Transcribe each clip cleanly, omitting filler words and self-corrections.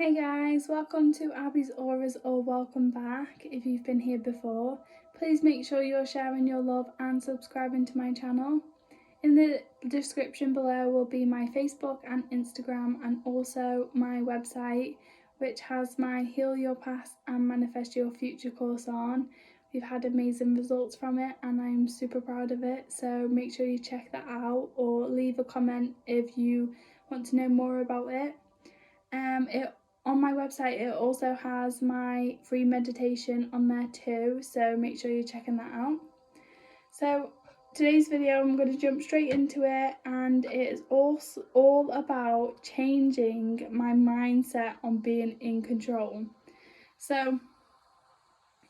Hey guys, welcome to Abby's Auras or welcome back. If you've been here before, please make sure you're sharing your love and subscribing to my channel. In the description below will be my Facebook and Instagram and also my website, which has my Heal Your Past and Manifest Your Future course on. We've had amazing results from it and I'm super proud of it, so make sure you check that out or leave a comment if you want to know more about it. On my website it also has my free meditation on there too, so make sure you're checking that out. So today's video I'm going to jump straight into it, and it is all about changing my mindset on being in control. So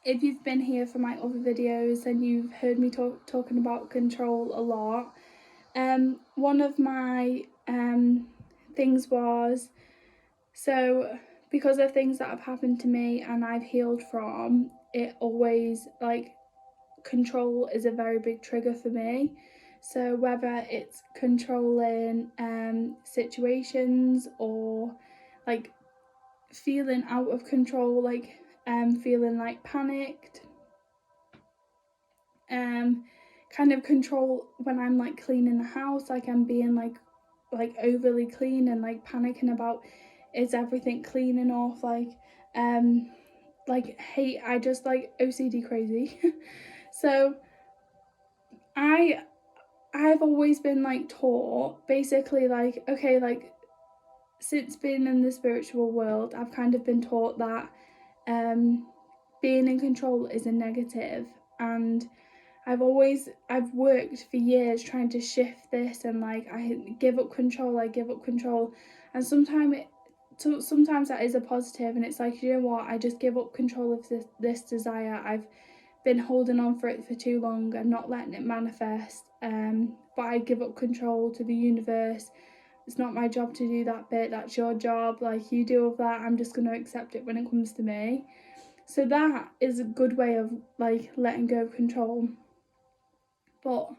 if you've been here for my other videos and you've heard me talking about control a lot, one of my things was, so because of things that have happened to me and I've healed from, it always, control is a very big trigger for me. So whether it's controlling situations or like feeling out of control, feeling like panicked, kind of control when I'm like cleaning the house, like I'm being like overly clean and like panicking about, is everything clean enough, I just like OCD crazy. So I've always been like taught basically like, okay, like since being in the spiritual world I've kind of been taught that being in control is a negative, and I've worked for years trying to shift this, and like I give up control, and sometimes that is a positive, and it's like, you know what, I just give up control of this desire. I've been holding on for it for too long and not letting it manifest, but I give up control to the universe. It's not my job to do that bit, that's your job, like you deal with that, I'm just going to accept it when it comes to me. So that is a good way of like letting go of control. But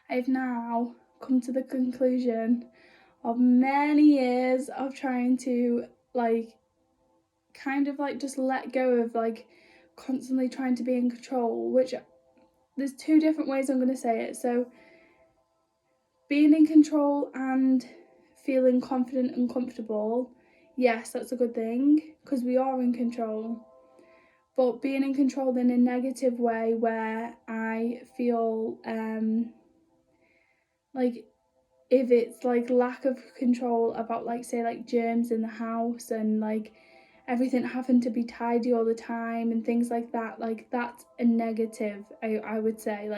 I've now come to the conclusion of many years of trying to just let go of constantly trying to be in control, which there's two different ways I'm going to say it. So being in control and feeling confident and comfortable, yes, that's a good thing because we are in control. But being in control in a negative way where I feel if it's like lack of control about germs in the house and like everything having to be tidy all the time and things like that, that's a negative. I would say,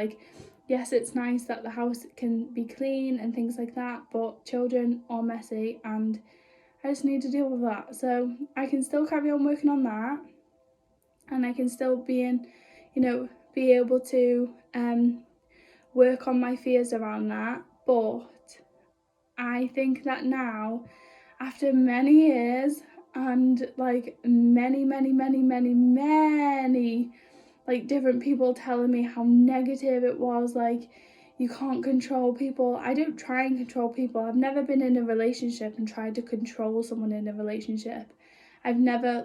yes, it's nice that the house can be clean and things like that, but children are messy and I just need to deal with that. So I can still carry on working on that, and I can still be able to work on my fears around that. But I think that now, after many years and many different people telling me how negative it was, you can't control people. I don't try and control people. I've never been in a relationship and tried to control someone in a relationship. I've never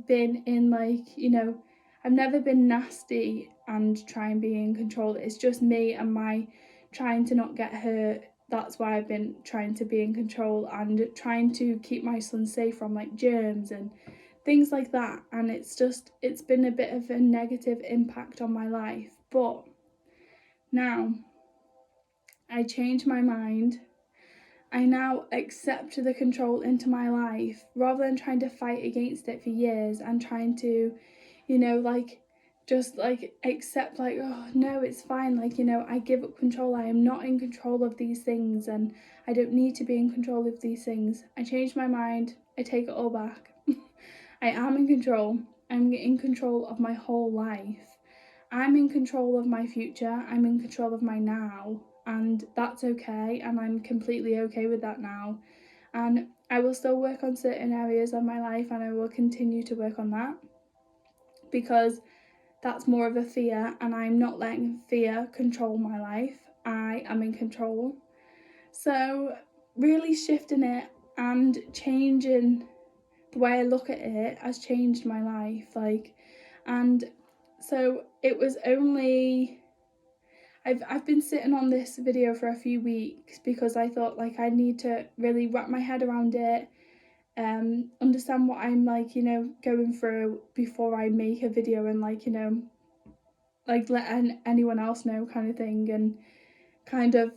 been in I've never been nasty and try and be in control. It's just me and my trying to not get hurt. That's why I've been trying to be in control and trying to keep my son safe from germs and things like that. And it's been a bit of a negative impact on my life. But now I changed my mind. I now accept the control into my life rather than trying to fight against it for years and trying to, accept oh no, it's fine, I give up control. I am not in control of these things and I don't need to be in control of these things. I changed my mind. I take it all back. I am in control. I'm in control of my whole life. I'm in control of my future. I'm in control of my now, and that's okay, and I'm completely okay with that now. And I will still work on certain areas of my life, and I will continue to work on that because that's more of a fear, and I'm not letting fear control my life. I am in control. So really shifting it and changing the way I look at it has changed my life. Like, and so it was only, I've been sitting on this video for a few weeks because I thought like I need to really wrap my head around it, understand what I'm like, you know, going through before I make a video, and like, you know, like let anyone else know kind of thing. And kind of,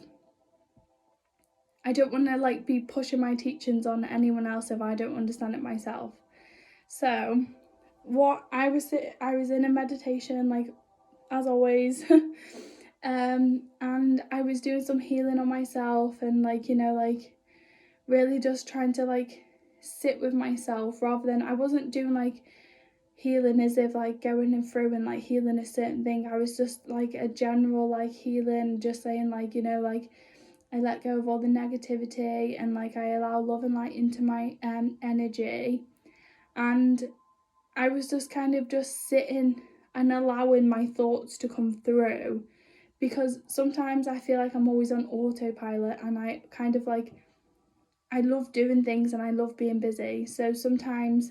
I don't want to like be pushing my teachings on anyone else if I don't understand it myself. So what I was in a meditation, like, as always. And I was doing some healing on myself, and like, you know, like really just trying to like sit with myself, rather than, I wasn't doing like healing as if like going and through and like healing a certain thing. I was just like a general like healing, just saying like, you know, like I let go of all the negativity, and like I allow love and light into my energy. And I was just kind of just sitting and allowing my thoughts to come through, because sometimes I feel like I'm always on autopilot, and I kind of like, I love doing things and I love being busy. So sometimes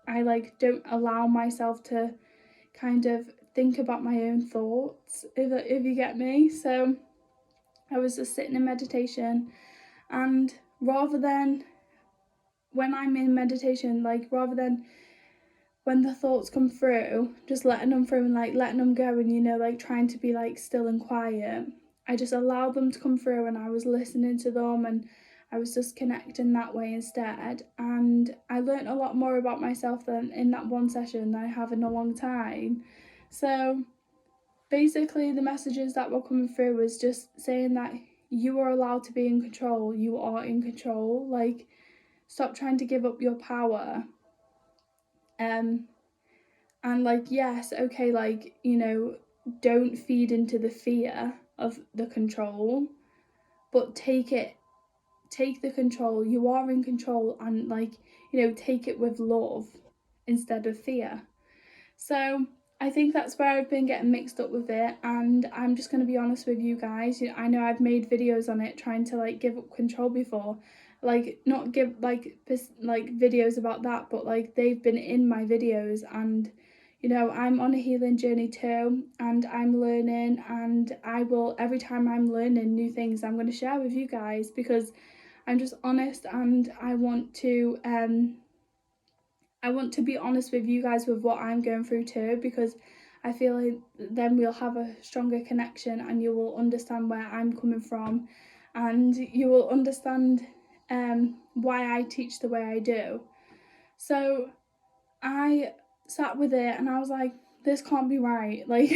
I like don't allow myself to kind of think about my own thoughts, if you get me. So I was just sitting in meditation, and rather than, when I'm in meditation, like rather than when the thoughts come through, just letting them through and like letting them go, and you know, like trying to be like still and quiet, I just allowed them to come through, and I was listening to them, and I was just connecting that way instead. And I learned a lot more about myself than in that one session than I have in a long time. So basically the messages that were coming through was just saying that you are allowed to be in control. You are in control. Like, stop trying to give up your power. And like, yes, okay, like, you know, don't feed into the fear of the control, but take the control. You are in control, and like, you know, take it with love instead of fear. So I think that's where I've been getting mixed up with it, and I'm just going to be honest with you guys. I know I've made videos on it trying to like give up control before, like not give like videos about that, but like they've been in my videos. And you know, I'm on a healing journey too, and I'm learning, and I will, every time I'm learning new things, I'm going to share with you guys, because I'm just honest, and I want to be honest with you guys with what I'm going through too, because I feel like then we'll have a stronger connection, and you will understand where I'm coming from, and you will understand why I teach the way I do. So I sat with it, and I was like, this can't be right. Like,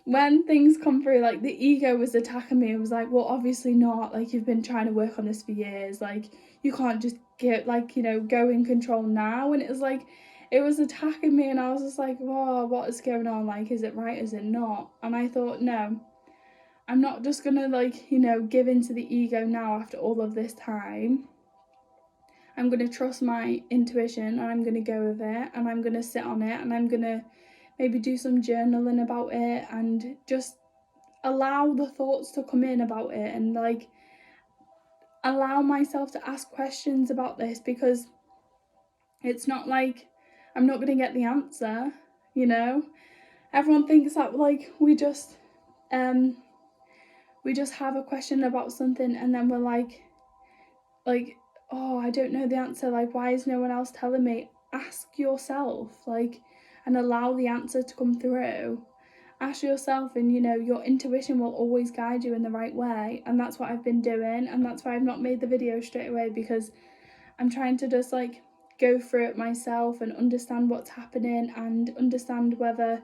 when things come through, like the ego was attacking me. It was like, well, obviously not. Like, you've been trying to work on this for years. Like, you can't just get like, you know, go in control now. And it was like, it was attacking me, and I was just like, whoa, what is going on? Like, is it right? Is it not? And I thought, no, I'm not just gonna like, you know, give in to the ego now after all of this time. I'm going to trust my intuition, and I'm going to go with it, and I'm going to sit on it, and I'm going to maybe do some journaling about it, and just allow the thoughts to come in about it, and like allow myself to ask questions about this, because it's not like I'm not going to get the answer, you know. Everyone thinks that like we just have a question about something, and then we're like oh, I don't know the answer, like why is no one else telling me? Ask yourself, like, and allow the answer to come through. Ask yourself, and you know, your intuition will always guide you in the right way. And that's what I've been doing, and that's why I've not made the video straight away, because I'm trying to just like go through it myself and understand what's happening, and understand whether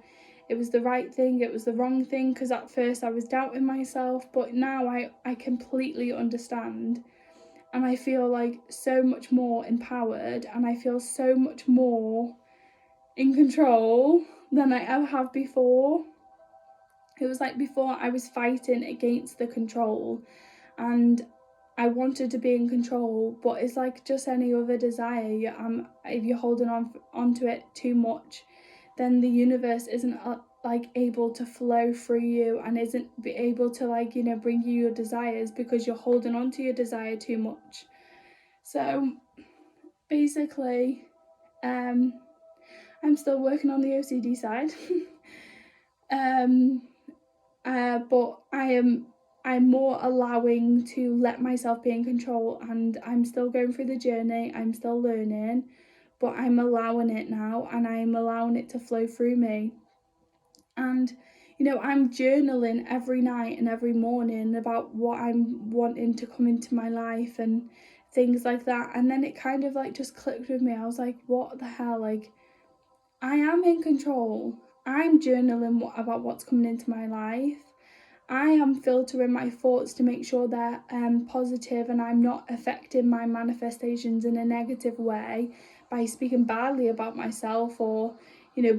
it was the right thing, it was the wrong thing, because at first I was doubting myself, but now I completely understand. And I feel like so much more empowered, and I feel so much more in control than I ever have before. It was like before I was fighting against the control, and I wanted to be in control, but it's like just any other desire. If you're holding onto it too much, then the universe isn't like able to flow through you, and isn't be able to like, you know, bring you your desires, because you're holding on to your desire too much. So basically, I'm still working on the OCD side. But I'm more allowing to let myself be in control, and I'm still going through the journey. I'm still learning, but I'm allowing it now, and I'm allowing it to flow through me. And I'm journaling every night and every morning about what I'm wanting to come into my life and things like that. And then it kind of like just clicked with me. I was like, what the hell? Like, I am in control. I'm journaling about what's coming into my life. I am filtering my thoughts to make sure they're positive, and I'm not affecting my manifestations in a negative way by speaking badly about myself, or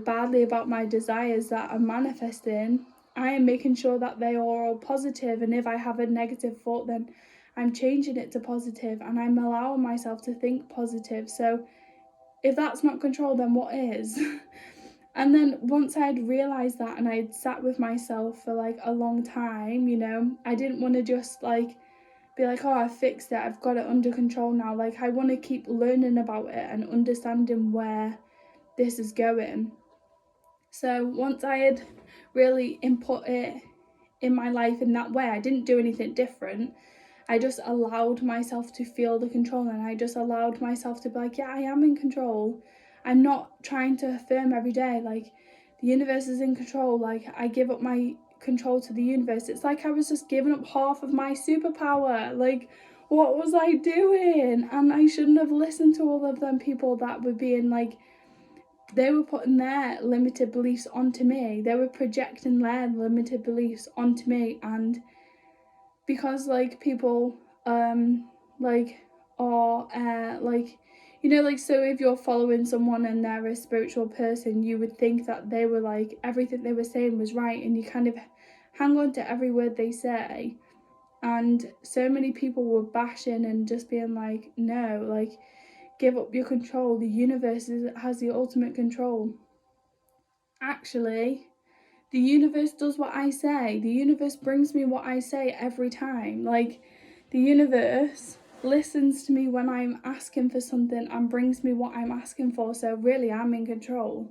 badly about my desires that I'm manifesting. I am making sure that they are all positive, and if I have a negative thought, then I'm changing it to positive, and I'm allowing myself to think positive. So if that's not control, then what is? And then once I'd realised that, and I'd sat with myself for like a long time, I didn't want to just like be like, oh, I fixed it, I've got it under control now. Like, I want to keep learning about it and understanding where this is going. So once I had really input it in my life in that way, I didn't do anything different. I just allowed myself to feel the control, and I just allowed myself to be like, yeah, I am in control. I'm not trying to affirm every day, like, the universe is in control. Like, I give up my control to the universe. It's like I was just giving up half of my superpower. Like, what was I doing? And I shouldn't have listened to all of them people that were being like, they were putting their limited beliefs onto me. They were projecting their limited beliefs onto me. And because like people like are like like, so if you're following someone and they're a spiritual person, you would think that they were like, everything they were saying was right, and you kind of hang on to every word they say. And so many people were bashing and just being like, no, like, give up your control, the universe has the ultimate control. Actually, the universe does what I say. The universe brings me what I say every time. Like, the universe listens to me when I'm asking for something and brings me what I'm asking for. So really, I'm in control.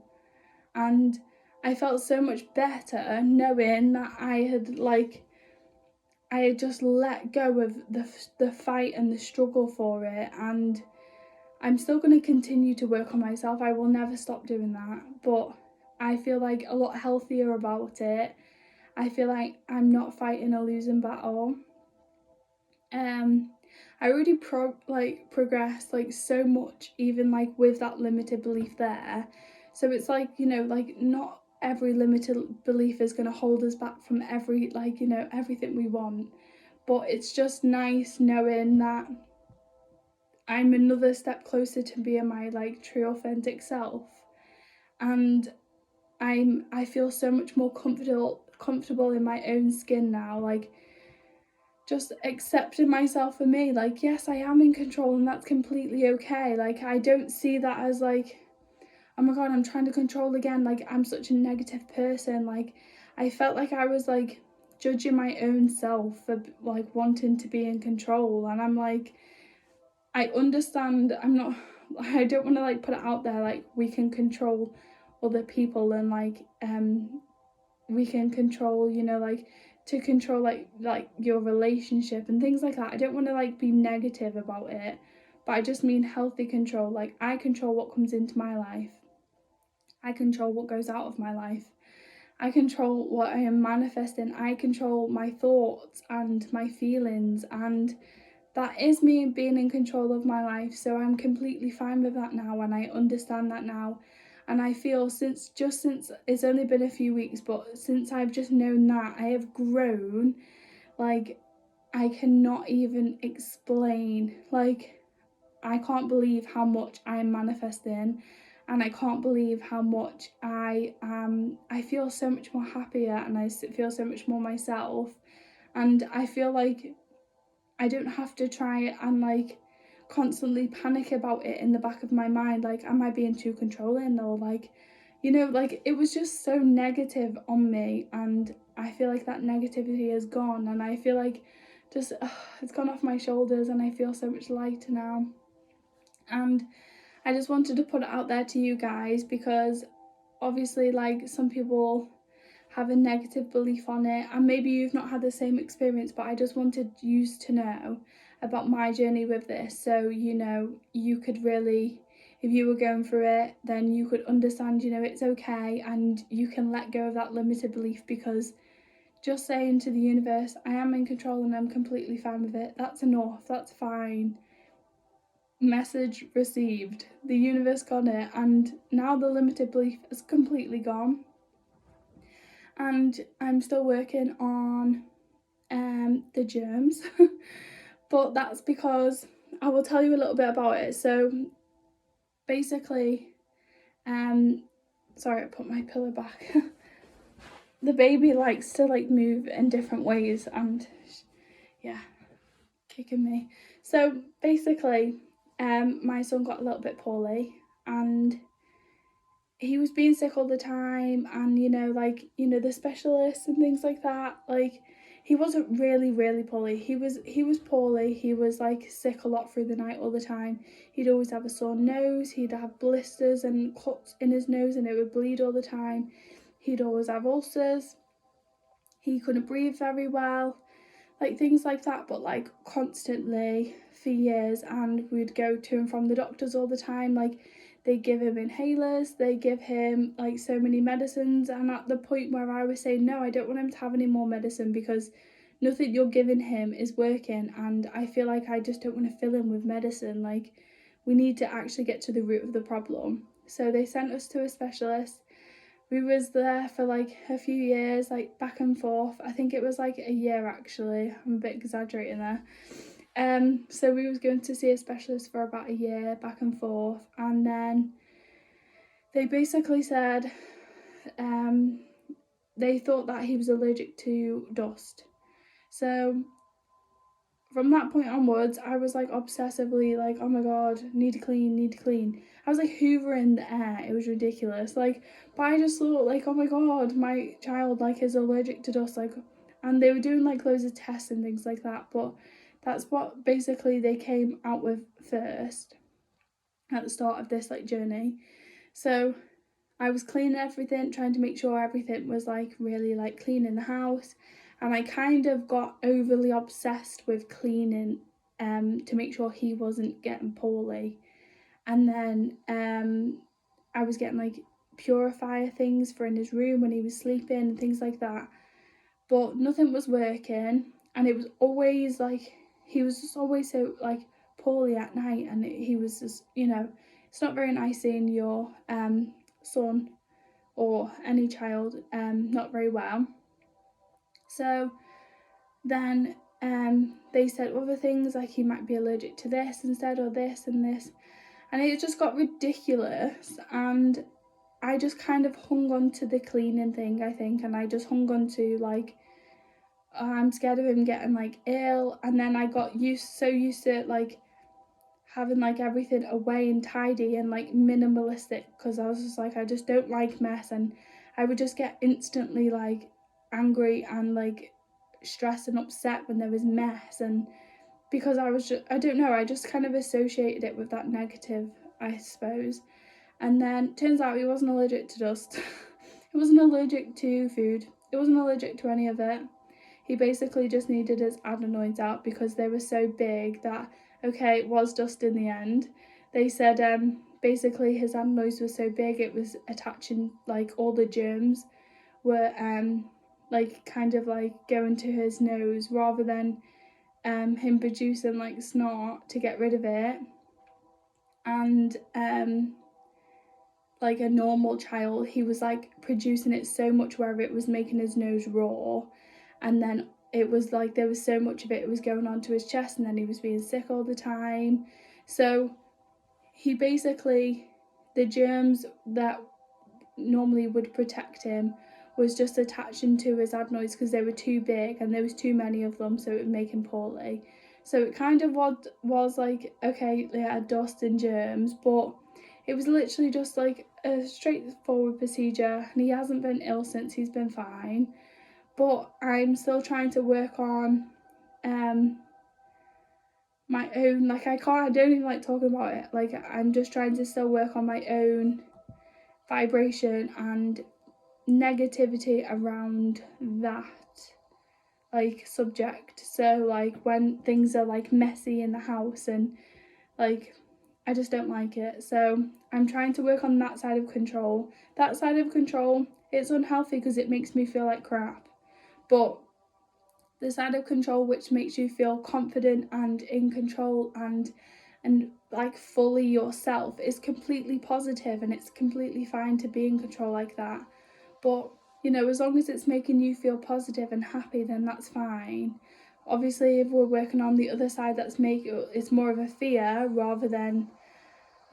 And I felt so much better knowing that I had just let go of the fight and the struggle for it. And I'm still going to continue to work on myself. I will never stop doing that. But I feel like a lot healthier about it. I feel like I'm not fighting a losing battle. I already progressed like so much, even like with that limited belief there. So it's like, like, not every limited belief is going to hold us back from every, like, everything we want. But it's just nice knowing that I'm another step closer to being my like true authentic self. And I feel so much more comfortable in my own skin now, like, just accepting myself for me. Like, yes, I am in control, and that's completely okay. Like, I don't see that as like, oh my god, I'm trying to control again, like I'm such a negative person. Like, I felt like I was like judging my own self for like wanting to be in control. And I'm like, I understand, I don't want to like put it out there like we can control other people, and like we can control, like, to control like your relationship and things like that. I don't want to like be negative about it, but I just mean healthy control. Like, I control what comes into my life. I control what goes out of my life. I control what I am manifesting. I control my thoughts and my feelings, and that is me being in control of my life. So I'm completely fine with that now, and I understand that now. And I feel since it's only been a few weeks, but since I've just known that, I have grown. Like, I cannot even explain. Like, I can't believe how much I am manifesting, and I can't believe how much I feel so much more happier, and I feel so much more myself. And I feel like I don't have to try and like constantly panic about it in the back of my mind. Like, am I being too controlling? Or like, like, it was just so negative on me, and I feel like that negativity is gone, and I feel like just it's gone off my shoulders, and I feel so much lighter now. And I just wanted to put it out there to you guys, because obviously, like, some people have a negative belief on it, and maybe you've not had the same experience, but I just wanted you to know about my journey with this, so you know, you could really, if you were going through it, then you could understand, you know, it's okay, and you can let go of that limited belief, because just saying to the universe, I am in control and I'm completely fine with it, that's enough, that's fine. Message received. The universe got it, and now the limited belief is completely gone. And I'm still working on the germs, but that's because I will tell you a little bit about it. So basically, sorry, I put my pillow back. The baby likes to like move in different ways, and yeah, kicking me. So basically, my son got a little bit poorly, and he was being sick all the time, and you know, like, you know, the specialists and things like that, like, he wasn't really poorly. He was poorly. He was like sick a lot through the night all the time. He'd always have a sore nose, he'd have blisters and cuts in his nose, and it would bleed all the time. He'd always have ulcers. He couldn't breathe very well, like things like that, but like constantly for years. And we'd go to and from the doctors all the time, like they give him inhalers, they give him like so many medicines, and at the point where I was saying, no, I don't want him to have any more medicine, because nothing you're giving him is working, and I feel like I just don't want to fill him with medicine. Like, we need to actually get to the root of the problem. So they sent us to a specialist. We was there for like a few years, like back and forth. I think it was like a year actually. I'm a bit exaggerating there. So we was going to see a specialist for about a year, back and forth, and then they basically said they thought that he was allergic to dust. So from that point onwards, I was like obsessively like, oh my god, need to clean, need to clean. I was like hoovering the air. It was ridiculous. Like, but I just thought like, oh my god, my child like is allergic to dust. Like, and they were doing like loads of tests and things like that. But that's what basically they came out with first at the start of this like journey. So I was cleaning everything, trying to make sure everything was like really like clean in the house, and I kind of got overly obsessed with cleaning to make sure he wasn't getting poorly. And then I was getting like purifier things for in his room when he was sleeping and things like that, but nothing was working, and it was always like he was just always so like poorly at night, and he was just, you know, it's not very nice seeing your son or any child not very well. So then they said other things like he might be allergic to this instead, or this and this, and it just got ridiculous. And I just kind of hung on to the cleaning thing, I think, and I just hung on to like, I'm scared of him getting like ill. And then I got so used to like having like everything away and tidy and like minimalistic, because I was just like, I just don't like mess, and I would just get instantly like angry and like stressed and upset when there was mess. And because I was just, I don't know, I just kind of associated it with that negative, I suppose. And then turns out he wasn't allergic to dust. He wasn't allergic to food. He wasn't allergic to any of it. He basically just needed his adenoids out because they were so big that, okay, it was dust in the end. They said basically his adenoids were so big it was attaching, like all the germs were like kind of like going to his nose, rather than him producing like snot to get rid of it. And like a normal child, he was like producing it so much where it was making his nose raw, and then it was like there was so much of it, it was going onto his chest, and then he was being sick all the time. So he basically, the germs that normally would protect him was just attaching to his adenoids because they were too big and there was too many of them, so it would make him poorly. So it kind of was like, okay, they had dust and germs, but it was literally just like a straightforward procedure, and he hasn't been ill since. He's been fine. But I'm still trying to work on my own, like I don't even like talking about it. Like I'm just trying to still work on my own vibration and negativity around that like subject. So like when things are like messy in the house and like I just don't like it. So I'm trying to work on that side of control. That side of control, it's unhealthy because it makes me feel like crap. But the side of control which makes you feel confident and in control and like fully yourself is completely positive, and it's completely fine to be in control like that. But you know, as long as it's making you feel positive and happy, then that's fine. Obviously if we're working on the other side, that's it's more of a fear rather than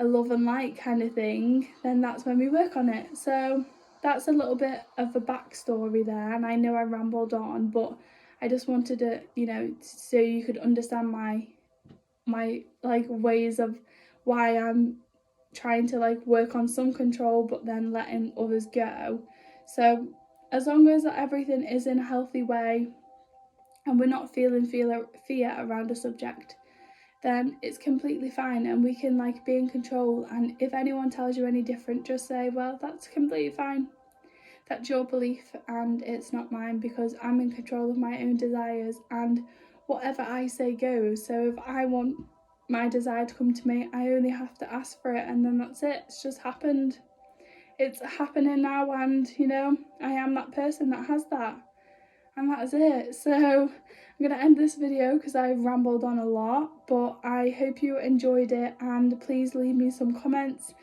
a love and light kind of thing, then that's when we work on it. So that's a little bit of a backstory there, and I know I rambled on, but I just wanted to, you know, so you could understand my like ways of why I'm trying to like work on some control but then letting others go. So as long as everything is in a healthy way and we're not feeling fear around a subject, then it's completely fine and we can like be in control. And if anyone tells you any different, just say, well, that's completely fine. That's your belief and it's not mine, because I'm in control of my own desires and whatever I say goes. So if I want my desire to come to me, I only have to ask for it and then that's it. It's just happened. It's happening now, and you know, I am that person that has that. And that is it. So I'm going to end this video because I've rambled on a lot, but I hope you enjoyed it, and please leave me some comments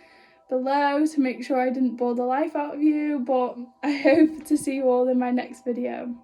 below to make sure I didn't bore the life out of you. But I hope to see you all in my next video.